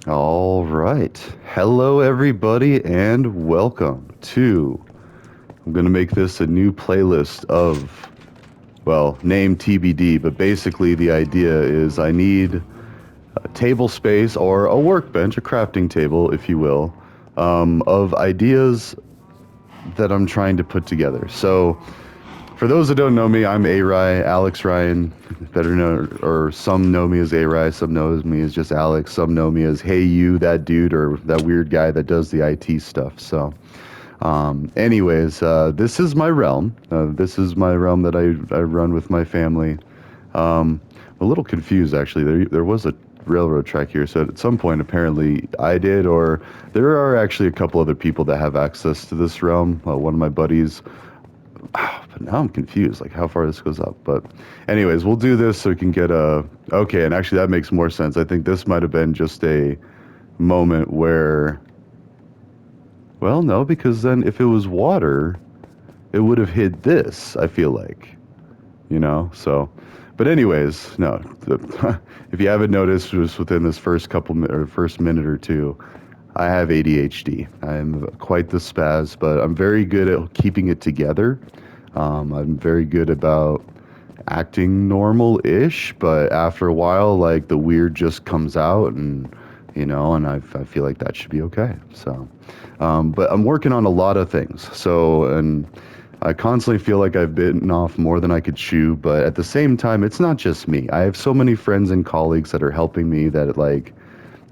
All right. Hello, everybody, and welcome to. I'm going to make this a new playlist of, well, name TBD, but basically the idea is I need a table space or a workbench, a crafting table, if you will, of ideas that I'm trying to put together. So, for those that don't know me, I'm A-Rye, Alex Ryan, better known, or some know me as A-Rye, some know me as just Alex, some know me as Hey You, that dude, or that weird guy that does the IT stuff. So, this is my realm. This is my realm that I run with my family. I'm a little confused, actually. There was a railroad track here, so at some point, apparently, I did, or there are actually a couple other people that have access to this realm. One of my buddies. But now I'm confused, like how far this goes up. But anyways, we'll do this so we can get a... Okay, and actually that makes more sense. I think this might have been just a moment where... Well, no, because then if it was water, it would have hit this, I feel like. You know? So... But anyways, no. If you haven't noticed, just within this first minute or two, I have ADHD. I'm quite the spaz, but I'm very good at keeping it together. I'm very good about acting normal-ish, but after a while, like the weird just comes out, and I feel like that should be okay. So, but I'm working on a lot of things. So, and I constantly feel like I've bitten off more than I could chew, but at the same time, it's not just me. I have so many friends and colleagues that are helping me that like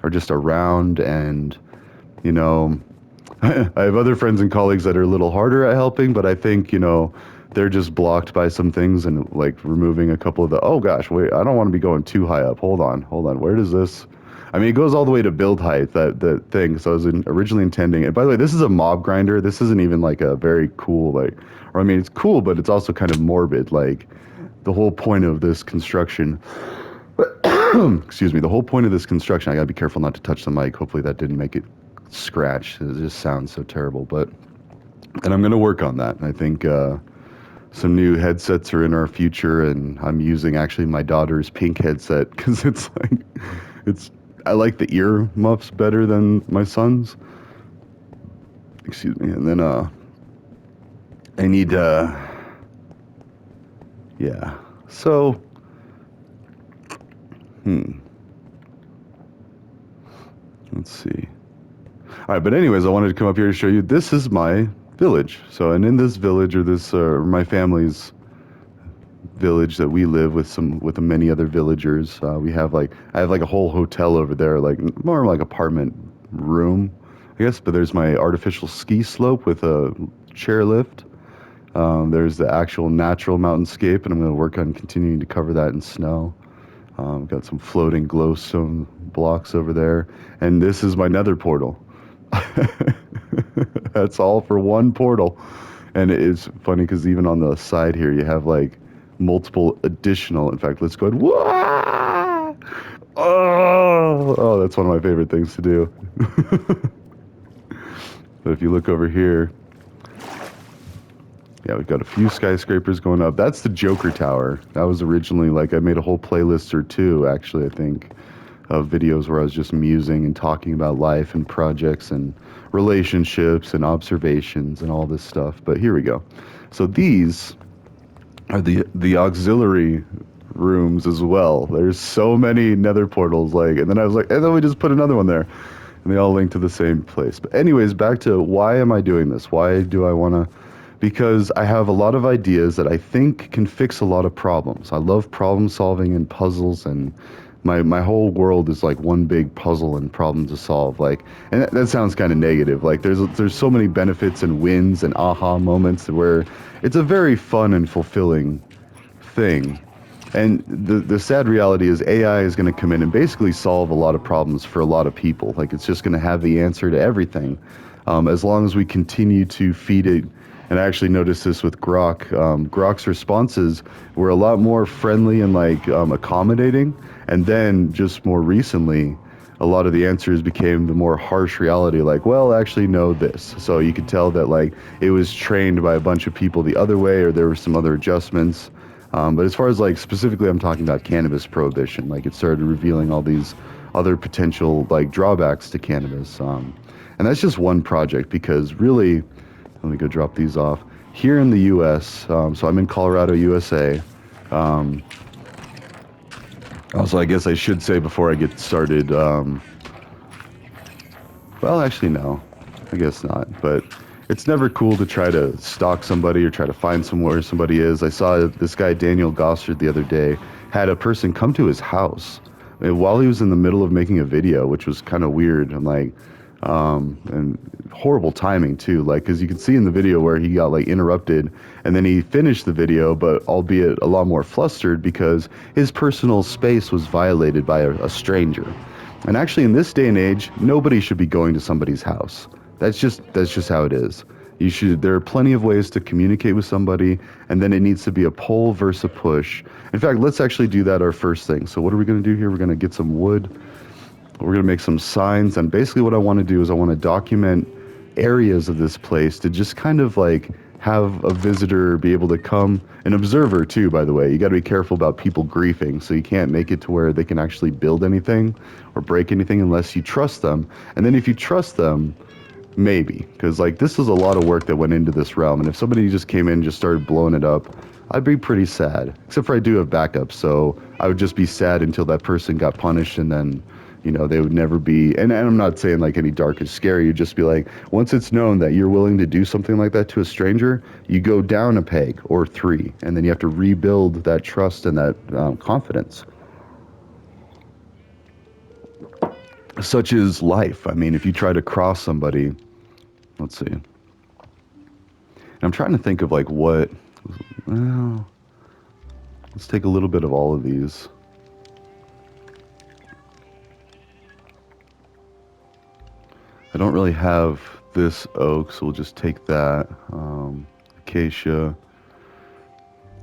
are just around and you know, I have other friends and colleagues that are a little harder at helping, but I think, they're just blocked by some things and like removing a couple of oh gosh, wait, I don't want to be going too high up. Hold on. Where does this? I mean, it goes all the way to build height, the thing. So I was originally intending, and by the way, this is a mob grinder. This isn't even like a very cool, or I mean, it's cool, but it's also kind of morbid. Like the whole point of this construction, excuse me, the whole point of this construction, I gotta be careful not to touch the mic. Hopefully that didn't make it scratch. It just sounds so terrible, and I'm going to work on that. I think some new headsets are in our future, and I'm using actually my daughter's pink headset because I like the ear muffs better than my son's. Excuse me. And then I need yeah. So let's see. All right, but anyways, I wanted to come up here to show you this is my village. So, and in this village, or this, my family's village that we live with many other villagers, we have I have like a whole hotel over there, like more like apartment room, I guess. But there's my artificial ski slope with a chairlift. There's the actual natural mountainscape, and I'm going to work on continuing to cover that in snow. Got some floating glowstone blocks over there, and this is my nether portal. That's all for one portal. And it's funny because even on the side here, you have like multiple additional. In fact, let's go ahead. Wah! Oh, that's one of my favorite things to do. But if you look over here, yeah, we've got a few skyscrapers going up. That's the Joker Tower. That was originally I made a whole playlist or two, actually, I think, of videos where I was just musing and talking about life and projects and relationships and observations and all this stuff. But here we go. So these are the auxiliary rooms as well. There's so many nether portals, and then I was like, and then we just put another one there. And they all link to the same place. But anyways, back to why am I doing this? Why do I want to... Because I have a lot of ideas that I think can fix a lot of problems. I love problem solving and puzzles, and my whole world is like one big puzzle and problem to solve. And that sounds kind of negative. There's so many benefits and wins and aha moments where it's a very fun and fulfilling thing. And the sad reality is AI is going to come in and basically solve a lot of problems for a lot of people. It's just going to have the answer to everything, as long as we continue to feed it. And I actually noticed this with Grok. Grok's responses were a lot more friendly and accommodating. And then just more recently, a lot of the answers became the more harsh reality. Well, actually, no, this. So you could tell that it was trained by a bunch of people the other way, or there were some other adjustments. But as far as specifically, I'm talking about cannabis prohibition. It started revealing all these other potential like drawbacks to cannabis. And that's just one project because really, let me go drop these off. Here in the U.S., so I'm in Colorado, USA. Um, Also, I guess I should say before I get started, well, actually, no. I guess not. But it's never cool to try to stalk somebody or try to find somewhere somebody is. I saw this guy, Daniel Gossard, the other day, had a person come to his house while he was in the middle of making a video, which was kind of weird. And like, and horrible timing too, like, because you can see in the video where he got like interrupted and then he finished the video, but albeit a lot more flustered because his personal space was violated by a stranger. And actually, in this day and age, nobody should be going to somebody's house. That's just how it is. You should. There are plenty of ways to communicate with somebody, and then it needs to be a pull versus a push. In fact, let's actually do that our first thing. So what are we going to do here? We're going to get some wood. We're going to make some signs, and basically what I want to do is I want to document areas of this place to just kind of like have a visitor be able to come, an observer too, by the way. You got to be careful about people griefing, so you can't make it to where they can actually build anything or break anything unless you trust them. And then if you trust them, maybe, because like this is a lot of work that went into this realm, and if somebody just came in and just started blowing it up, I'd be pretty sad. Except for I do have backup, so I would just be sad until that person got punished, and then they would never be, and I'm not saying like any dark is scary, you'd just be like, once it's known that you're willing to do something like that to a stranger, you go down a peg or three, and then you have to rebuild that trust and that confidence. Such is life. I mean, if you try to cross somebody, let's see. And I'm trying to think of like what, well, let's take a little bit of all of these. I don't really have this oak, so we'll just take that. Acacia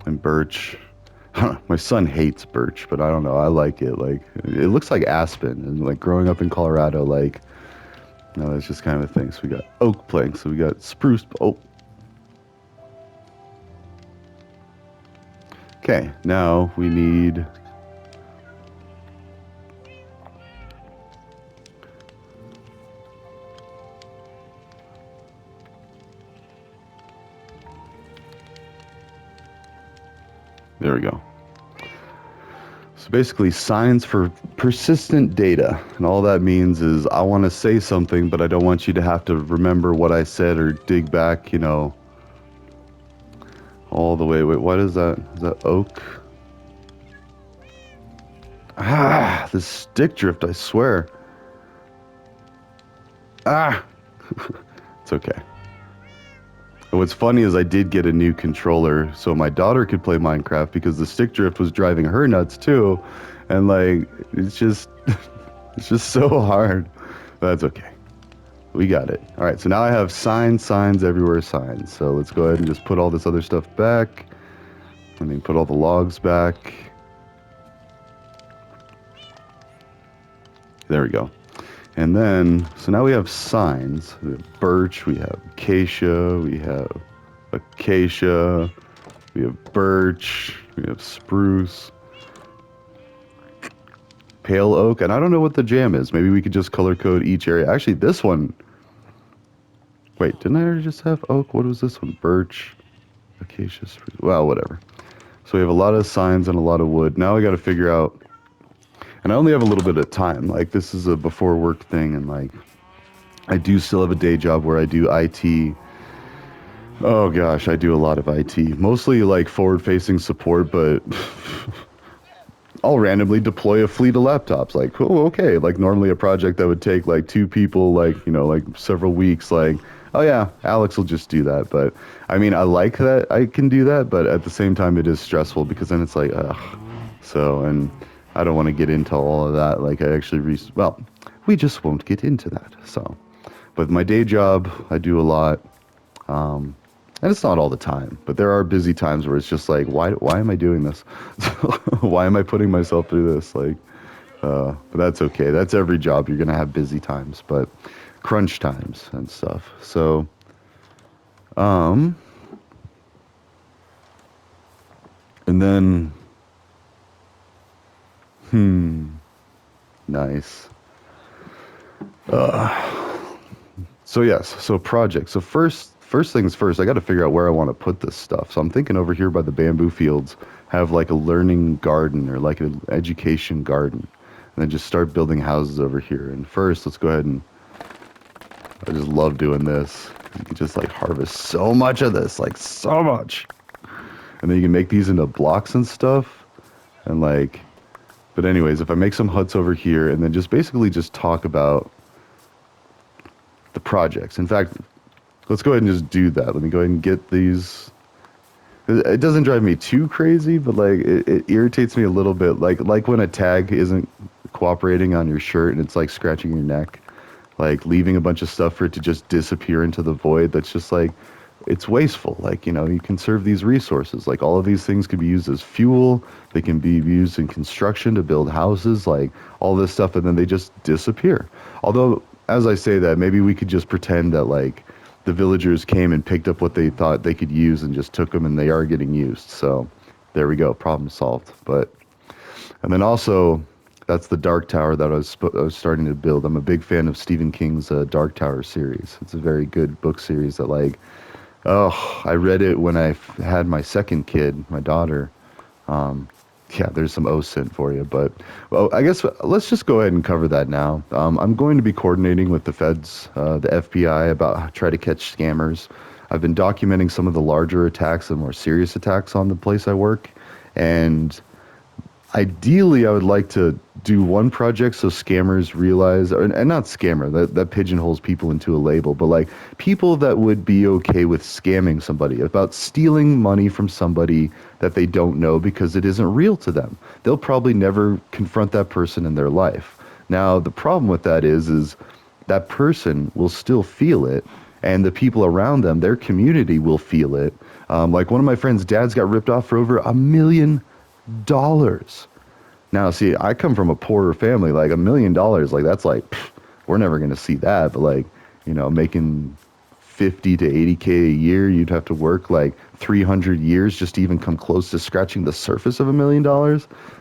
and birch. My son hates birch, but I don't know. I like it. Like, it looks like aspen, and like growing up in Colorado, like, that's just kind of a thing. So we got oak planks. So we got spruce. Oh. Okay, now we need. There we go. So basically, signs for persistent data. And all that means is I want to say something, but I don't want you to have to remember what I said or dig back, all the way. Wait, what is that? Is that oak? Ah, this stick drift, I swear. Ah! It's okay. What's funny is I did get a new controller so my daughter could play Minecraft because the stick drift was driving her nuts too. And like, it's just, it's just so hard. But that's okay. We got it. All right, so now I have signs everywhere, signs. So let's go ahead and just put all this other stuff back. And then put all the logs back. There we go. And then, so now we have signs. We have birch, we have acacia, we have birch, we have spruce, pale oak, and I don't know what the jam is. Maybe we could just color code each area. Actually, this one, wait, didn't I already just have oak? What was this one? Birch, acacia, spruce, well, whatever. So we have a lot of signs and a lot of wood. Now I got to figure out, and I only have a little bit of time. Like, this is a before work thing, and like, I do still have a day job where I do IT. Oh gosh, I do a lot of IT. Mostly like forward-facing support, but I'll randomly deploy a fleet of laptops. Like, oh, okay. Like, normally a project that would take like 2 people, like, like several weeks, like, oh yeah, Alex will just do that. But I mean, I like that I can do that, but at the same time it is stressful because then it's like, ugh. So, and I don't want to get into all of that. Like, I actually, well, we just won't get into that. So, but my day job, I do a lot. And it's not all the time, but there are busy times where it's just like, why am I doing this? Why am I putting myself through this? Like, but that's okay. That's every job. You're going to have busy times, but crunch times and stuff. So, and then, Nice. So yes, so project. So first things first, I got to figure out where I want to put this stuff. So I'm thinking over here by the bamboo fields, have like a learning garden or like an education garden, and then just start building houses over here. And first, let's go ahead and I just love doing this. You can just like harvest so much of this, like so much, and then you can make these into blocks and stuff, and like. But anyways, if I make some huts over here and then just basically just talk about the projects. In fact, let's go ahead and just do that. Let me go ahead and get these. It doesn't drive me too crazy, but like it irritates me a little bit. Like when a tag isn't cooperating on your shirt and it's like scratching your neck, like leaving a bunch of stuff for it to just disappear into the void. That's just like it's wasteful. Like, you know, you conserve these resources. Like all of these things could be used as fuel. They can be used in construction to build houses, like all this stuff, and then they just disappear. Although, as I say that, maybe we could just pretend that like the villagers came and picked up what they thought they could use and just took them and they are getting used. So there we go, problem solved. But, and then also, that's the Dark Tower that I was starting to build. I'm a big fan of Stephen King's Dark Tower series. It's a very good book series that like, oh, I read it when I had my second kid, my daughter. Um, yeah, there's some OSINT for you, but well, I guess let's just go ahead and cover that now. I'm going to be coordinating with the feds, the FBI, about try to catch scammers. I've been documenting some of the larger attacks and more serious attacks on the place I work, and ideally, I would like to do one project so scammers realize, and not scammer, that pigeonholes people into a label, but like people that would be okay with scamming somebody, about stealing money from somebody that they don't know because it isn't real to them. They'll probably never confront that person in their life. Now, the problem with that is that person will still feel it, and the people around them, their community will feel it. Like one of my friends' dads got ripped off for over $1 million. Now, see, I come from a poorer family. Like $1 million, like that's like we're never gonna see that. But like, you know, making 50 to 80K a year, you'd have to work like 300 years just to even come close to scratching the surface of $1 million.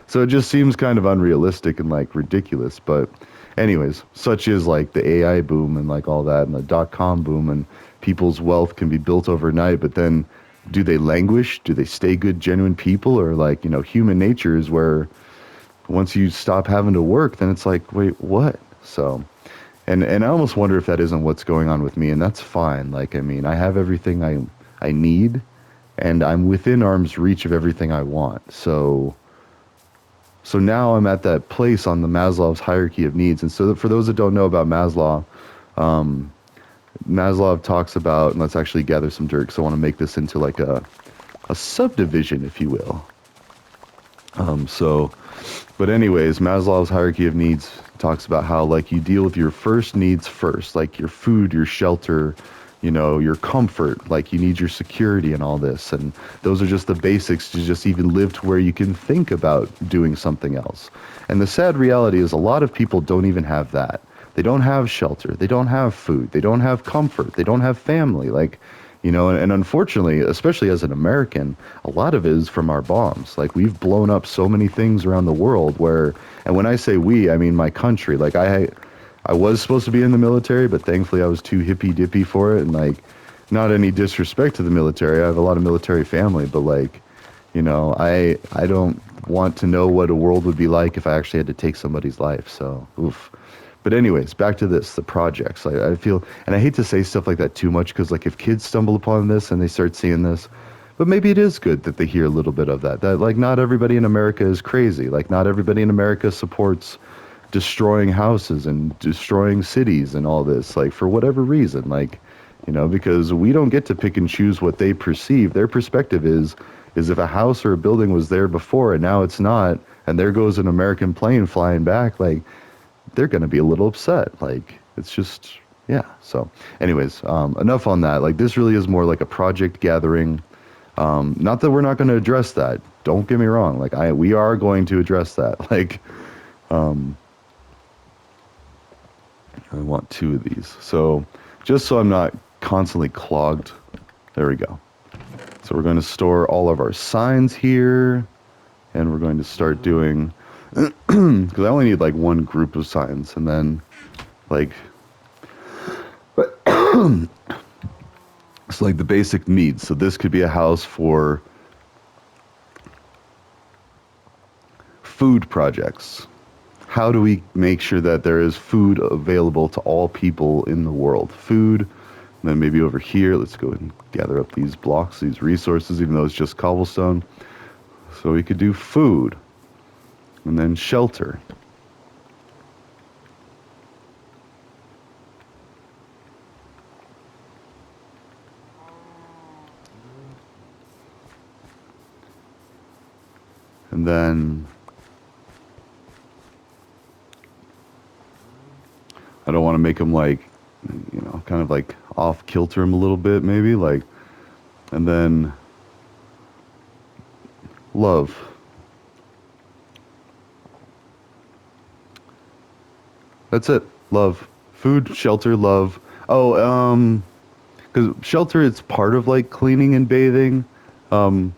So it just seems kind of unrealistic and like ridiculous. But anyways, such is like the AI boom and like all that and the dot-com boom, and people's wealth can be built overnight. But then do they languish? Do they stay good, genuine people? Or like, you know, human nature is where once you stop having to work, then it's like, wait, what? So, and I almost wonder if that isn't what's going on with me, and that's fine. Like, I mean, I have everything I need, and I'm within arm's reach of everything I want. So now I'm at that place on the Maslow's hierarchy of needs. And so for those that don't know about Maslow, Maslow talks about, and let's actually gather some dirt because I want to make this into like a subdivision, if you will. But anyways, Maslow's hierarchy of needs talks about how like you deal with your first needs first, like your food, your shelter, you know, your comfort, like you need your security and all this. And those are just the basics to just even live to where you can think about doing something else. And the sad reality is a lot of people don't even have that. They don't have shelter. They don't have food. They don't have comfort. They don't have family. Like, you know, and unfortunately, especially as an American, a lot of it is from our bombs. Like we've blown up so many things around the world where, and when I say we, I mean my country. Like I was supposed to be in the military, but thankfully I was too hippy dippy for it. And like, not any disrespect to the military. I have a lot of military family, but like, you know, I don't want to know what a world would be like if I actually had to take somebody's life. So, oof. But anyways, back to this, the projects. I feel, and I hate to say stuff like that too much because like if kids stumble upon this and they start seeing this, but maybe it is good that they hear a little bit of that. That like not everybody in America is crazy. Like not everybody in America supports destroying houses and destroying cities and all this, like for whatever reason, like, you know, because we don't get to pick and choose what they perceive. Their perspective is if a house or a building was there before and now it's not, and there goes an American plane flying back, like they're going to be a little upset. Like it's just, yeah. So anyways, enough on that. Like this really is more like a project gathering. Not that we're not going to address that. Don't get me wrong. Like we are going to address that. Like, I want 2 of these. So just so I'm not constantly clogged, there we go. So we're going to store all of our signs here, and we're going to start doing, Because I only need like one group of signs, and then like it's like the basic needs. So this could be a house for food projects. How do we make sure that there is food available to all people in the world? Food, and then maybe over here, let's go and gather up these blocks, these resources, even though it's just cobblestone. So we could do food, and then shelter. And then I don't want to make them like, kind of like off kilter them a little bit, maybe like, and then love. That's it. Love. Food, shelter, love. Oh, because shelter it's part of like cleaning and bathing. Um,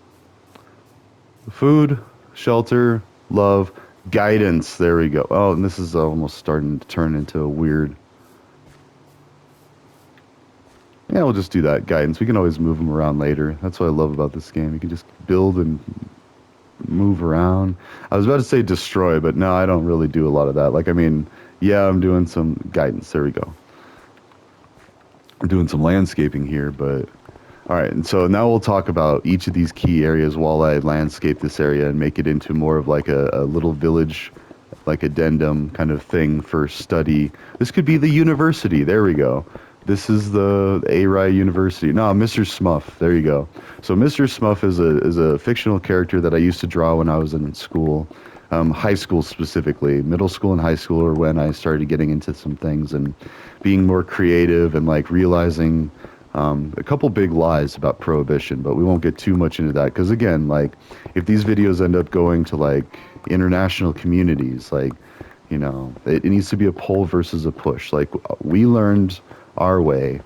food, shelter, love, guidance. There we go. Oh, and this is almost starting to turn into a weird. Yeah, we'll just do that. Guidance. We can always move them around later. That's what I love about this game. You can just build and move around. I was about to say destroy, but no, I don't really do a lot of that. Like, I mean, yeah, I'm doing some guidance. There we go. I'm doing some landscaping here, but all right. And so now we'll talk about each of these key areas while I landscape this area and make it into more of like a little village, like addendum kind of thing for study. This could be the university. There we go. This is the A-Rye University. No, Mr. Smuff. There you go. So Mr. Smuff is a fictional character that I used to draw when I was in school, high school specifically. Middle school and high school are when I started getting into some things and being more creative and like realizing a couple big lies about prohibition. But we won't get too much into that because again, like if these videos end up going to like international communities, like it needs to be a pull versus a push. Like we learned our way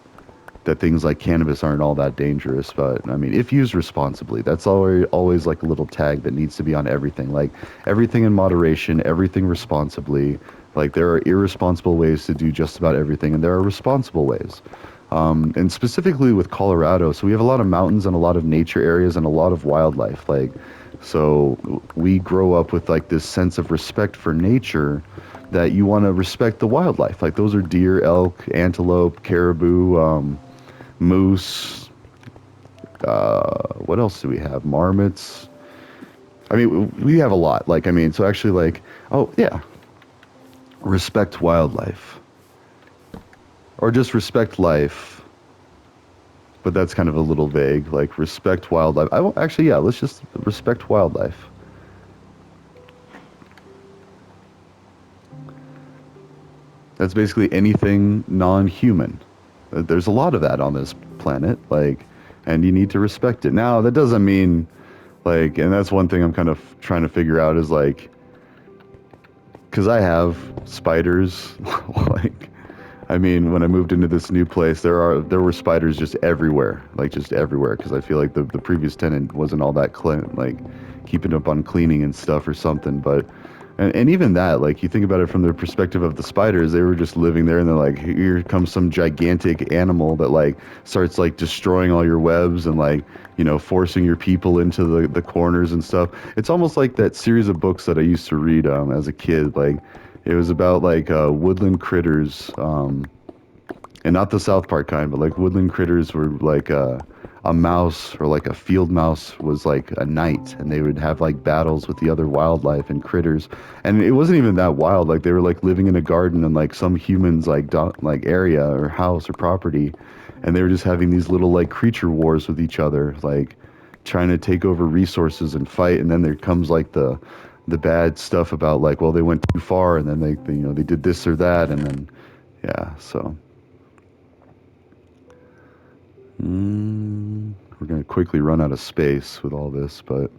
that things like cannabis aren't all that dangerous, but I mean, if used responsibly, that's always like a little tag that needs to be on everything. Like everything in moderation, everything responsibly. Like there are irresponsible ways to do just about everything, and there are responsible ways. And specifically with Colorado, so we have a lot of mountains and a lot of nature areas and a lot of wildlife. Like, so we grow up with like this sense of respect for nature that you want to respect the wildlife. Like those are deer, elk, antelope, caribou, moose. What else do we have? Marmots. I mean, we have a lot. Like, I mean, so actually, like, oh yeah, respect wildlife, or just respect life. But that's kind of a little vague. Like, respect wildlife. I will actually, yeah. Let's just respect wildlife. That's basically anything non-human. There's a lot of that on this planet, like, and you need to respect it. Now, that doesn't mean, like, and that's one thing I'm kind of trying to figure out is like, because I have spiders, like, I mean, when I moved into this new place, there were spiders just everywhere, like just everywhere, because I feel like the previous tenant wasn't all that clean, like keeping up on cleaning and stuff or something. But and even that, like you think about it from the perspective of the spiders, they were just living there, and they're like, here comes some gigantic animal that like starts like destroying all your webs and like forcing your people into the corners and stuff. It's almost like that series of books that I used to read as a kid, like. It was about like woodland critters, and not the South Park kind, but like woodland critters were like a mouse or like a field mouse was like a knight, and they would have like battles with the other wildlife and critters. And it wasn't even that wild. Like they were like living in a garden in like some human's like like area or house or property, and they were just having these little like creature wars with each other, like trying to take over resources and fight. And then there comes like the bad stuff about like, well, they went too far, and then they did this or that, and then yeah, so we're gonna quickly run out of space with all this, but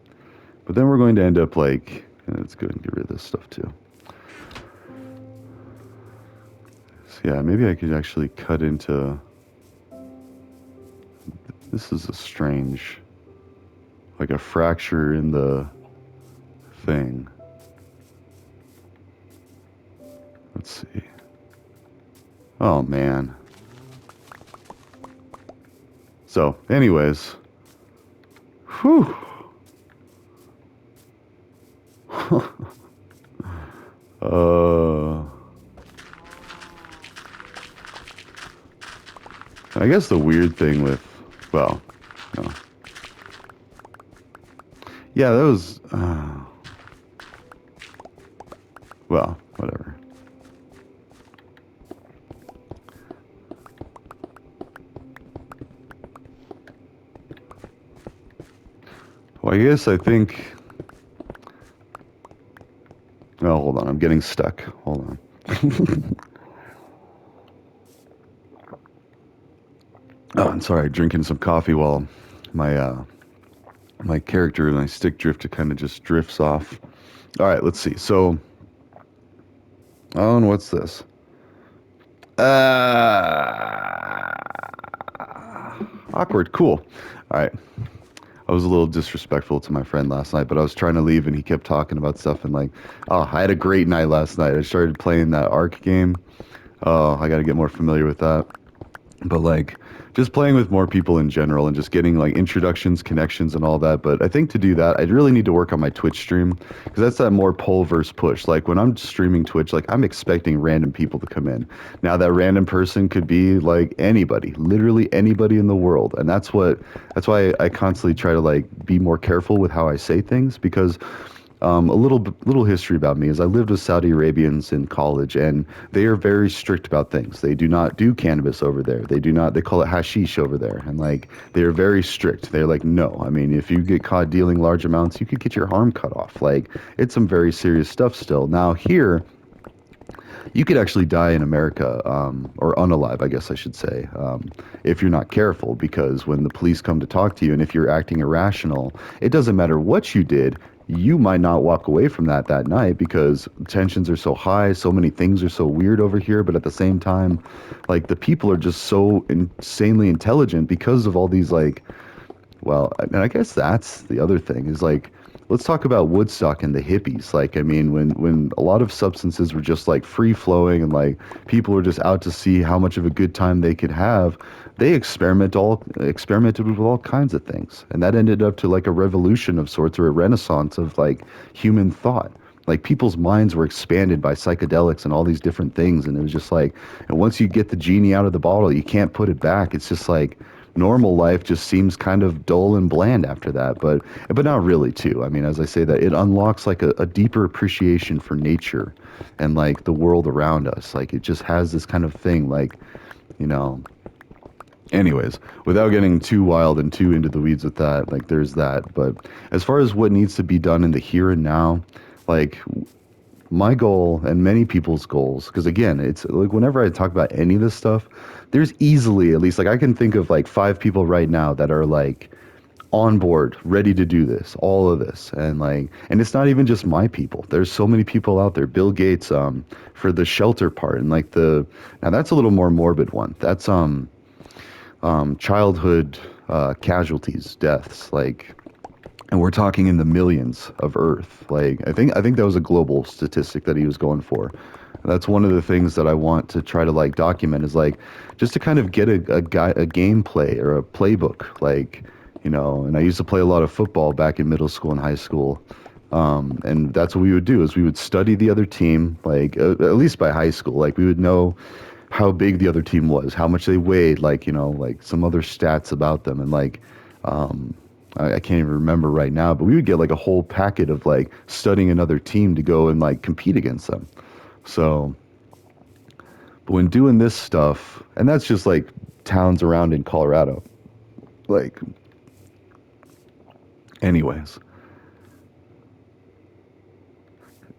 then we're going to end up like, let's go and get rid of this stuff too. So yeah, maybe I could actually cut into. This is a strange, like a fracture in the thing. Let's see. Oh man. So, anyways, whew. uh, I guess the weird thing with, well, no. Yeah, that was, well, whatever. Well, I guess I think, oh, hold on, I'm getting stuck. Hold on. Oh, I'm sorry, drinking some coffee while my my character and my stick drift kind of just drifts off. All right, let's see. So, oh, and what's this? Awkward. Cool. All right. I was a little disrespectful to my friend last night, but I was trying to leave and he kept talking about stuff and like, oh, I had a great night last night. I started playing that Ark game. Oh, I got to get more familiar with that. But like just playing with more people in general and just getting like introductions, connections, and all that. But I think to do that, I'd really need to work on my Twitch stream because that's that more pull versus push. Like when I'm streaming Twitch, like I'm expecting random people to come in. Now that random person could be like anybody, literally anybody in the world, and that's why I constantly try to like be more careful with how I say things because a little history about me is I lived with Saudi Arabians in college, and they are very strict about things. They do not do cannabis over there. They do not. They call it hashish over there, and like they are very strict. They're like, no. I mean, if you get caught dealing large amounts, you could get your arm cut off. Like it's some very serious stuff still. Now here, you could actually die in America, or unalive, I guess I should say, if you're not careful. Because when the police come to talk to you, and if you're acting irrational, it doesn't matter what you did. You might not walk away from that night because tensions are so high, so many things are so weird over here. But at the same time, like the people are just so insanely intelligent because of all these like well, and I guess that's the other thing is like, let's talk about Woodstock and the hippies. Like, I mean, when a lot of substances were just like free flowing and like people were just out to see how much of a good time they could have, they experimented with all kinds of things, and that ended up to like a revolution of sorts or a renaissance of like human thought. Like people's minds were expanded by psychedelics and all these different things, and it was just like, and once you get the genie out of the bottle, you can't put it back. It's just like normal life just seems kind of dull and bland after that, but not really too. I mean, as I say that, it unlocks like a deeper appreciation for nature and like the world around us. Like it just has this kind of thing like, you know, anyways, without getting too wild and too into the weeds with that, like there's that. But as far as what needs to be done in the here and now, like my goal and many people's goals, because again, it's like whenever I talk about any of this stuff, there's easily at least like I can think of like five people right now that are like on board, ready to do this, all of this, and like, and it's not even just my people. There's so many people out there. Bill Gates, for the shelter part, and like the now that's a little more morbid one. That's childhood casualties, deaths, like and we're talking in the millions of Earth. Like I think that was a global statistic that he was going for. That's one of the things that I want to try to like document is like just to kind of get a gameplay or a playbook, like you know. And I used to play a lot of football back in middle school and high school, and that's what we would do is we would study the other team, like at least by high school, like we would know how big the other team was, how much they weighed, like you know, like some other stats about them, and like. I can't even remember right now, but we would get like a whole packet of like studying another team to go and like compete against them. So, but when doing this stuff, and that's just like towns around in Colorado, like, anyways.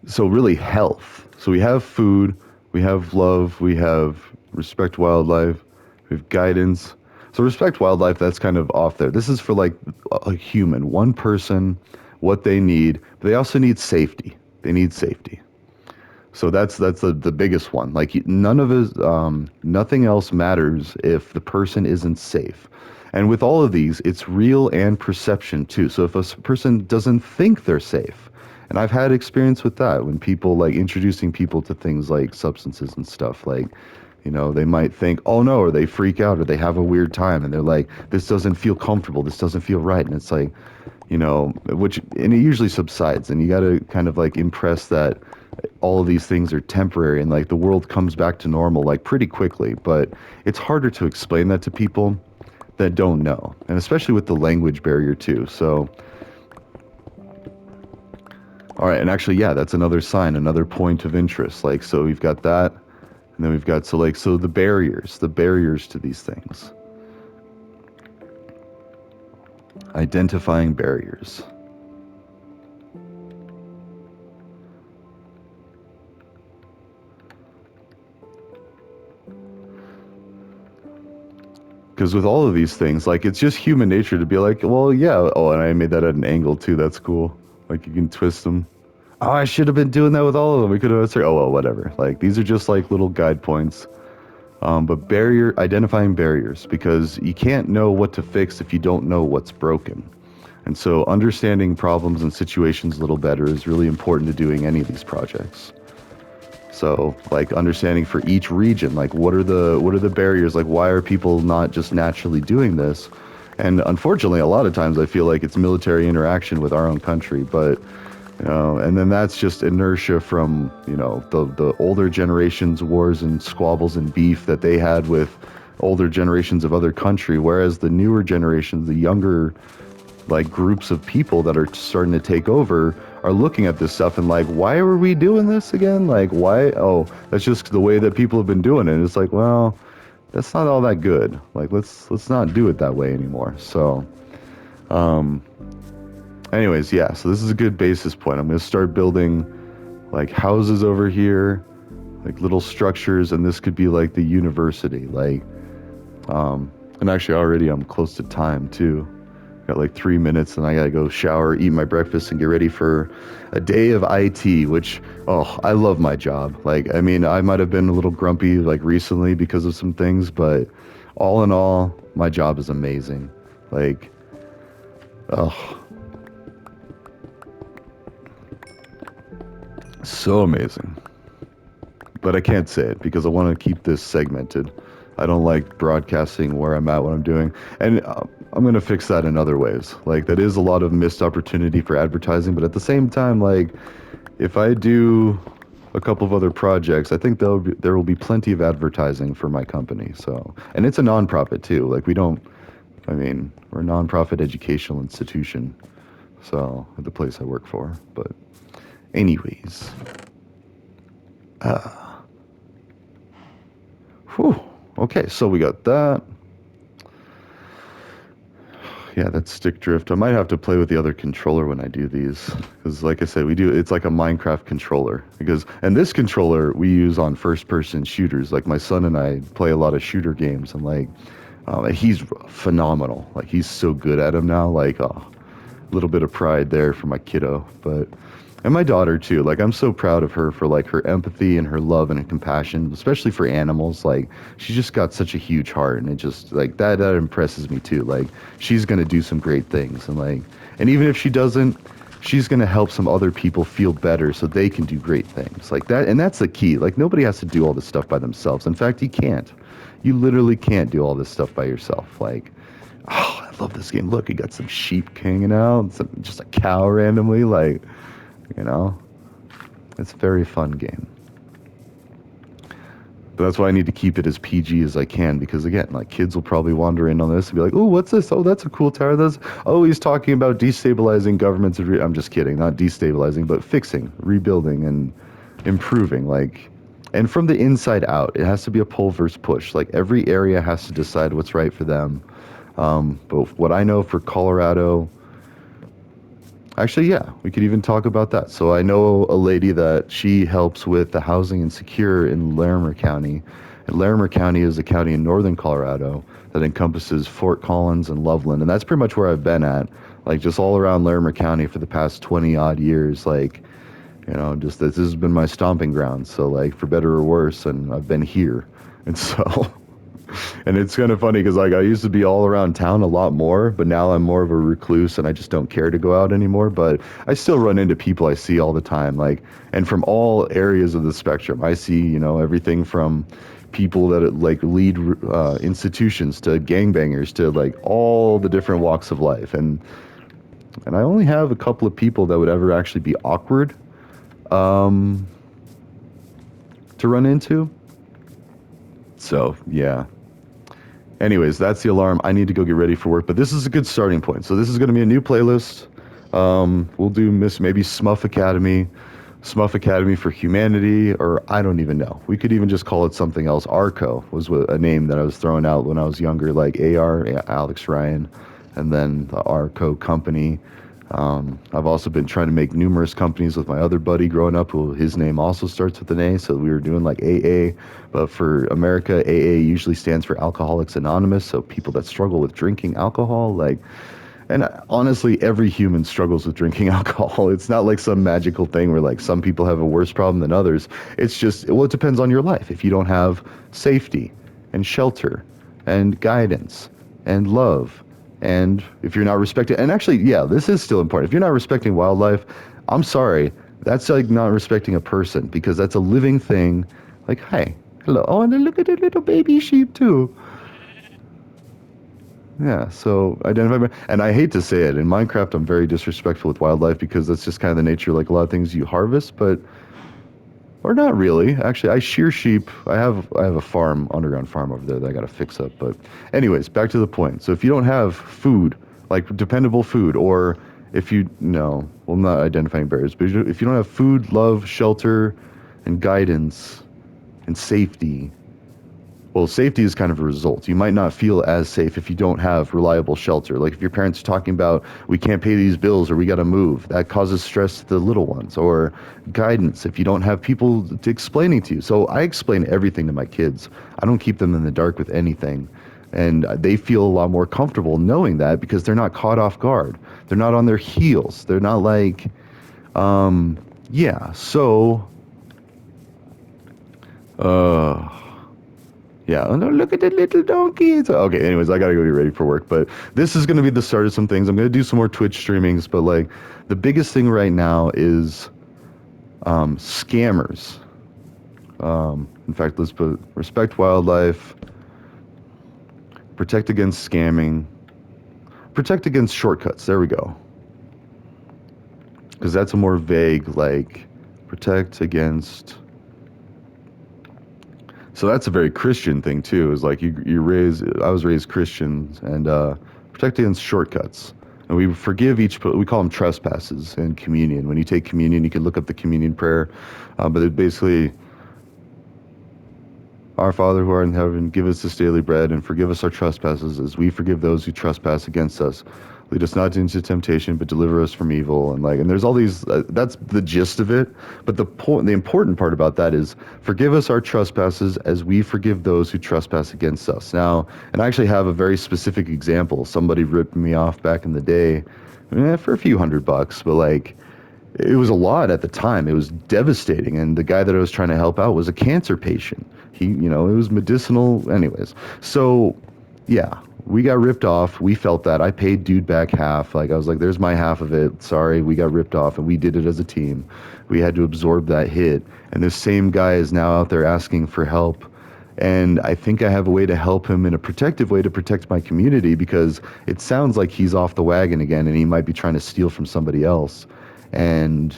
So really health. So we have food, we have love, we have respect wildlife, we have guidance. So respect wildlife, that's kind of off there. This is for like a human, one person, what they need. But they also need safety. They need safety. So that's the biggest one. Like none of it, nothing else matters if the person isn't safe. And with all of these, it's real and perception too. So if a person doesn't think they're safe, And I've had experience with that when people like introducing people to things like substances and stuff. Like, they might think, oh no, or they freak out or they have a weird time and they're like, this doesn't feel comfortable, this doesn't feel right. And it's like, and it usually subsides, and you got to kind of like impress that all of these things are temporary and like the world comes back to normal like pretty quickly. But it's harder to explain that to people that don't know, and especially with the language barrier too. So, all right, and actually, yeah, that's another sign, another point of interest. Like, so we've got that, and then we've got so the barriers to these things, identifying barriers. Because with all of these things, like it's just human nature to be like, well, yeah. Oh, and I made that at an angle too. That's cool. Like you can twist them. Oh, I should have been doing that with all of them. We could have said, oh well, whatever. Like these are just like little guide points. But identifying barriers, because you can't know what to fix if you don't know what's broken. And so understanding problems and situations a little better is really important to doing any of these projects. So like understanding for each region, like what are the barriers? Like why are people not just naturally doing this? And unfortunately, a lot of times I feel like it's military interaction with our own country, but and then that's just inertia from the older generations' wars and squabbles and beef that they had with older generations of other country, whereas the newer generations, the younger like groups of people that are starting to take over are looking at this stuff and like, why were we doing this again? Like, why? Oh, that's just the way that people have been doing it. And it's like, well, that's not all that good. Like, let's not do it that way anymore. So, anyways, yeah. So this is a good basis point. I'm gonna start building like houses over here, like little structures, and this could be like the university. Like, and actually already I'm close to time too. Got like 3 minutes and I gotta go shower, eat my breakfast, and get ready for a day of IT, which, oh, I love my job. Like, I mean, I might have been a little grumpy like recently because of some things, but all in all, my job is amazing. Like, oh, so amazing. But I can't say it because I want to keep this segmented. I don't like broadcasting where I'm at, what I'm doing. And I'm going to fix that in other ways. Like, that is a lot of missed opportunity for advertising. But at the same time, like, if I do a couple of other projects, I think there will be plenty of advertising for my company. So, and it's a nonprofit too. Like, we're a nonprofit educational institution. So, at the place I work for. But anyways, whew. Okay, so we got that. Yeah, that's stick drift. I might have to play with the other controller when I do these, because like I said, it's like a Minecraft controller. And this controller we use on first-person shooters. Like my son and I play a lot of shooter games, and like he's phenomenal. Like he's so good at them now. Like, a little bit of pride there for my kiddo, and my daughter too. Like I'm so proud of her for like her empathy and her love and her compassion, especially for animals. Like she's just got such a huge heart, and it just like that impresses me too. Like she's gonna do some great things, and even if she doesn't, she's gonna help some other people feel better so they can do great things like that. And that's the key. Like nobody has to do all this stuff by themselves. In fact, you can't. You literally can't do all this stuff by yourself. Like, oh, I love this game. Look, you got some sheep hanging out, just a cow randomly, like. It's a very fun game. But that's why I need to keep it as PG as I can, because again, like kids will probably wander in on this and be like, "Oh, what's this? Oh, that's a cool tower. He's talking about destabilizing governments." I'm just kidding, not destabilizing, but fixing, rebuilding, and improving. Like, and from the inside out, it has to be a pull versus push. Like every area has to decide what's right for them. But what I know for Colorado. Actually, yeah, we could even talk about that. So I know a lady that she helps with the housing insecure in Larimer County. And Larimer County is a county in northern Colorado that encompasses Fort Collins and Loveland. And that's pretty much where I've been at, like just all around Larimer County for the past 20 odd years. Like, just this has been my stomping ground. So like for better or worse, and I've been here. And so And it's kind of funny because like I used to be all around town a lot more, but now I'm more of a recluse and I just don't care to go out anymore. But I still run into people I see all the time, like, and from all areas of the spectrum. I see, everything from people that like lead institutions to gangbangers to like all the different walks of life. And I only have a couple of people that would ever actually be awkward um, to run into. So yeah. Anyways, that's the alarm. I need to go get ready for work, but this is a good starting point. So this is going to be a new playlist. We'll do maybe Smuff Academy for Humanity, or I don't even know. We could even just call it something else. Arco was a name that I was throwing out when I was younger, like AR, Alex Ryan, and then the Arco Company. I've also been trying to make numerous companies with my other buddy growing up, who his name also starts with an A. So we were doing like AA, but for America, AA usually stands for Alcoholics Anonymous. So people that struggle with drinking alcohol, like, and honestly, every human struggles with drinking alcohol. It's not like some magical thing where like some people have a worse problem than others. It's just, well, it depends on your life. If you don't have safety and shelter and guidance and love, and if you're not respecting, and actually, yeah, this is still important. If you're not respecting wildlife, I'm sorry, that's like not respecting a person because that's a living thing. Like, hey, hello. Oh, and then look at the little baby sheep too. Yeah, so identify, and I hate to say it, in Minecraft I'm very disrespectful with wildlife because that's just kind of the nature, like a lot of things you harvest, but, or not really. Actually, I shear sheep. I have a farm, underground farm over there that I got to fix up. But anyways, back to the point. So if you don't have food, like dependable food, or if you, no, well, I'm not identifying barriers, but if you don't have food, love, shelter, and guidance, and safety, well, safety is kind of a result. You might not feel as safe if you don't have reliable shelter. Like if your parents are talking about, we can't pay these bills or we got to move, that causes stress to the little ones. Or guidance if you don't have people to explaining to you. So I explain everything to my kids. I don't keep them in the dark with anything. And they feel a lot more comfortable knowing that because they're not caught off guard. They're not on their heels. They're not like, yeah. So, uh, yeah. Oh no, look at the little donkey. Okay, anyways, I gotta go get ready for work. But this is gonna be the start of some things. I'm gonna do some more Twitch streamings, but like the biggest thing right now is scammers. In fact, let's put respect wildlife, protect against scamming, protect against shortcuts. There we go. Because that's a more vague, like, protect against. So that's a very Christian thing too. Is like you raise. I was raised Christian, and protect against shortcuts. And we forgive each. We call them trespasses in communion. When you take communion, you can look up the communion prayer, but it basically. Our Father who art in heaven, give us this daily bread, and forgive us our trespasses, as we forgive those who trespass against us. Lead us not into temptation, but deliver us from evil. And there's all these. That's the gist of it. But the important part about that is forgive us our trespasses, as we forgive those who trespass against us. Now, and I actually have a very specific example. Somebody ripped me off back in the day, for a few $100, but like. It was a lot at the time. It was devastating. And the guy that I was trying to help out was a cancer patient. It was medicinal. Anyways. So, yeah, we got ripped off. We felt that. I paid dude back half. Like, I was like, there's my half of it. Sorry, we got ripped off. And we did it as a team. We had to absorb that hit. And this same guy is now out there asking for help. And I think I have a way to help him in a protective way to protect my community because it sounds like he's off the wagon again and he might be trying to steal from somebody else. And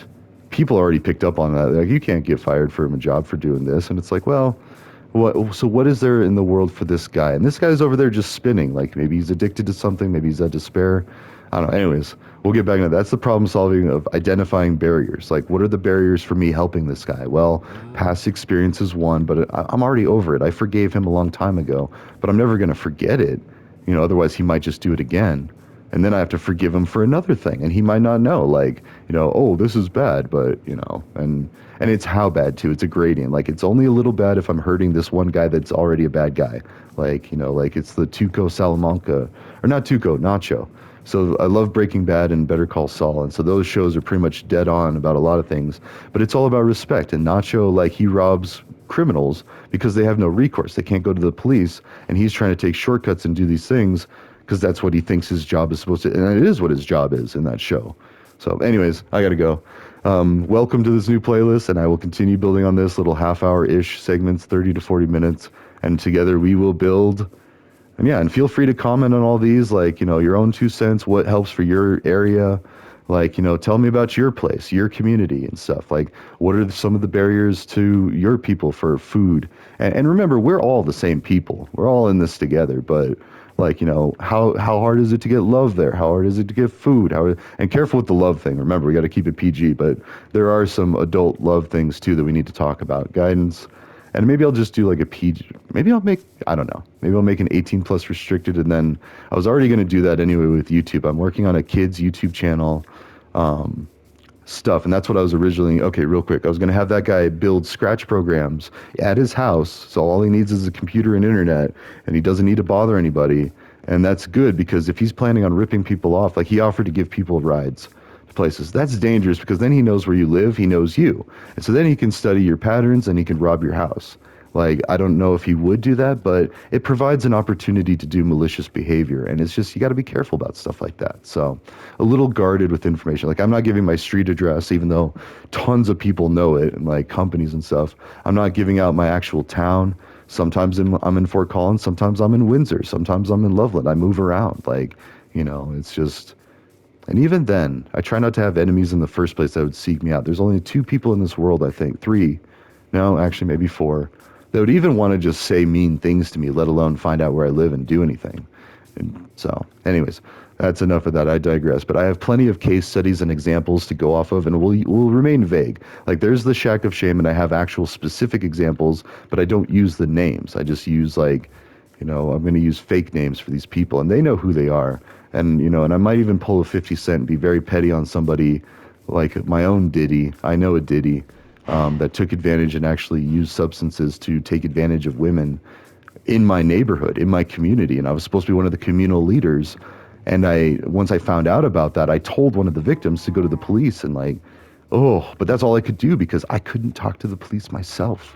people already picked up on that. They're like, you can't get fired from a job for doing this. And it's like, well, what is there in the world for this guy? And this guy's over there just spinning. Like maybe he's addicted to something. Maybe he's at despair. I don't know. Anyways, we'll get back to that. That's the problem solving of identifying barriers. Like, what are the barriers for me helping this guy? Well, past experience is one, but I'm already over it. I forgave him a long time ago, but I'm never going to forget it. Otherwise he might just do it again. And then I have to forgive him for another thing. And he might not know, like, oh, this is bad, but, and it's how bad too. It's a gradient. Like, it's only a little bad if I'm hurting this one guy that's already a bad guy. Like, like it's the Tuco Salamanca, or not Tuco, Nacho. So I love Breaking Bad and Better Call Saul. And so those shows are pretty much dead on about a lot of things. But it's all about respect. And Nacho, like, he robs criminals because they have no recourse. They can't go to the police, and he's trying to take shortcuts and do these things because that's what he thinks his job is supposed to, and it is what his job is in that show. So, anyways, I gotta go. Welcome to this new playlist, and I will continue building on this little half-hour-ish segments, 30 to 40 minutes, and together we will build. And yeah, and feel free to comment on all these, like, your own 2 cents, what helps for your area. Like, tell me about your place, your community and stuff. Like, what are some of the barriers to your people for food? And remember, we're all the same people. We're all in this together, but like, how hard is it to get love there? How hard is it to get food? And careful with the love thing. Remember, we got to keep it PG, but there are some adult love things too that we need to talk about. Guidance. And maybe I'll just do like a PG. Maybe I'll make, I don't know. Maybe I'll make an 18 plus restricted. And then I was already going to do that anyway with YouTube. I'm working on a kids YouTube channel stuff. And that's what I was originally, okay, real quick. I was going to have that guy build Scratch programs at his house. So all he needs is a computer and internet, and he doesn't need to bother anybody. And that's good because if he's planning on ripping people off, like he offered to give people rides to places, that's dangerous because then he knows where you live, he knows you. And so then he can study your patterns and he can rob your house. Like, I don't know if he would do that, but it provides an opportunity to do malicious behavior. And it's just, you got to be careful about stuff like that. So a little guarded with information. Like, I'm not giving my street address, even though tons of people know it and like companies and stuff. I'm not giving out my actual town. Sometimes I'm in Fort Collins. Sometimes I'm in Windsor. Sometimes I'm in Loveland. I move around. Like, it's just, and even then, I try not to have enemies in the first place that would seek me out. There's only 2 people in this world, I think. 3. No, actually, maybe 4. That would even want to just say mean things to me, let alone find out where I live and do anything. And so, anyways, that's enough of that. I digress. But I have plenty of case studies and examples to go off of, and we'll remain vague. Like, there's the Shack of Shame, and I have actual specific examples, but I don't use the names. I just use, like, I'm going to use fake names for these people, and they know who they are. And, and I might even pull a 50 Cent and be very petty on somebody like my own Diddy. I know a Diddy. That took advantage and actually used substances to take advantage of women in my neighborhood, in my community. And I was supposed to be one of the communal leaders. And once I found out about that, I told one of the victims to go to the police and but that's all I could do because I couldn't talk to the police myself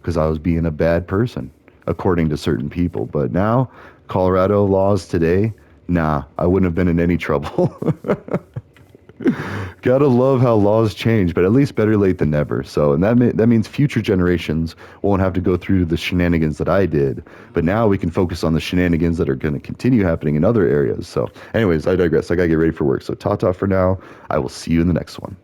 because I was being a bad person, according to certain people. But now, Colorado laws today, nah, I wouldn't have been in any trouble. Gotta love how laws change, but at least better late than never. So, and that means future generations won't have to go through the shenanigans that I did. But now we can focus on the shenanigans that are going to continue happening in other areas. So, anyways, I digress. I gotta get ready for work. So, ta-ta for now. I will see you in the next one.